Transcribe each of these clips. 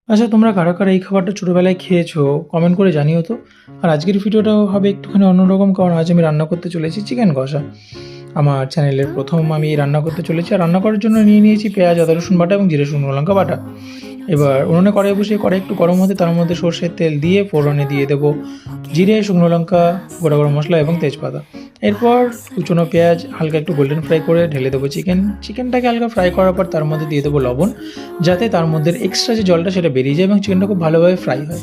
আচ্ছা, তোমরা কারা কারা এই খাবারটা ছোটোবেলায় খেয়েছো কমেন্ট করে জানিও তো। আর আজকের ভিডিওটাও হবে একটুখানি অন্যরকম, কারণ আজ আমি রান্না করতে চলেছি চিকেন কষা। আমার চ্যানেলের প্রথম আমি রান্না করতে চলেছি, আর রান্না করার জন্য নিয়ে নিয়েছি পেঁয়াজ, আদা, রসুন বাটা এবং জিরে শুকনো লঙ্কা বাটা। এবার উনুনে কড়াই বসিয়ে কড়াই একটু গরম হতে তার মধ্যে সর্ষের তেল দিয়ে ফোড়নে দিয়ে দেবো জিরে, শুকনো লঙ্কা, গোটা গরম মশলা এবং তেজপাতা। এরপর কুচনো পেঁয়াজ হালকা একটু গোল্ডেন ফ্রাই করে ঢেলে দেবো চিকেনটাকে হালকা ফ্রাই করার পর তার মধ্যে দিয়ে দেবো লবণ, যাতে তার মধ্যে এক্সট্রা যে জলটা সেটা বেরিয়ে যায় এবং চিকেনটা খুব ভালোভাবে ফ্রাই হয়।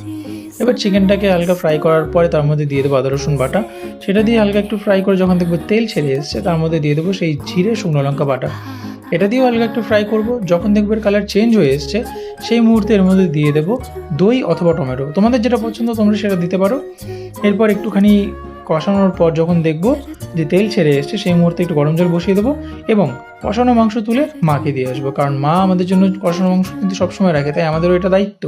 এবার চিকেনটাকে হালকা ফ্রাই করার পরে তার মধ্যে দিয়ে দেবো আদা রসুন বাটা। সেটা দিয়ে হালকা একটু ফ্রাই করে যখন দেখবো তেল ছেড়ে এসছে তার মধ্যে দিয়ে দেবো সেই জিরে, শুকনো লঙ্কা বাটা। এটা দিয়েও হালকা একটু ফ্রাই করব। যখন দেখবে কালার চেঞ্জ হয়ে এসছে সেই মুহূর্তে এর মধ্যে দিয়ে দেবো দই অথবা টমেটো, তোমাদের যেটা পছন্দ তোমরা সেটা দিতে পারো। এরপর একটুখানি কষানোর পর যখন দেখবো যে তেল ছেড়ে এসছে সেই মুহূর্তে একটু গরম জল বসিয়ে দেবো এবং কষানো মাংস তুলে মাকে দিয়ে আসবো, কারণ মা আমাদের জন্য কষানো মাংস কিন্তু সবসময় রাখে, তাই আমাদেরও এটা দায়িত্ব।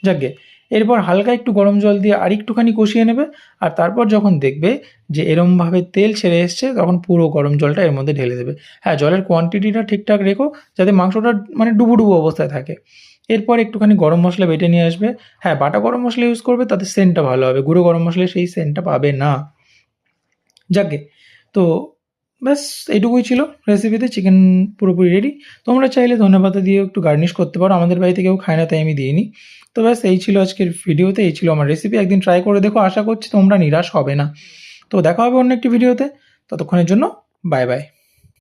যাকে এরপর হালকা একটু গরম জল দিয়ে আর একটুখানি কষিয়ে নেবে। আর তারপর যখন দেখবে যে এরমভাবে তেল ছেড়ে এসছে তখন পুরো গরম জলটা এর মধ্যে ঢেলে দেবে। হ্যাঁ, জলের কোয়ান্টিটিটা ঠিকঠাক রেখো যাতে মাংসটা মানে ডুবো ডুবো অবস্থায় থাকে। এরপর একটুখানি গরম মশলা বেটে নিয়ে আসবে। হ্যাঁ, বাটা গরম মশলা ইউজ করবে, তাতে সেন্টটা ভালো হবে, গুঁড়ো গরম মশলায় সেই সেন্টটা পাবে না। যাকে তো ব্যাস এইটুকুই ছিল রেসিপিতে। চিকেন পুরোপুরি রেডি। তোমরা চাইলে ধনেপাতা দিয়ে একটু গার্নিশ করতে পারো, আমাদের বাড়িতে কেউ খায় না তাই আমি দিইনি। তো ব্যাস এই ছিল আজকের ভিডিওতে, এই ছিল আমার রেসিপি। একদিন ট্রাই করে দেখো, আশা করছি তোমরা নিরাশ হবে না। তো দেখা হবে অন্য একটি ভিডিওতে। ততক্ষণের জন্য বাই বাই।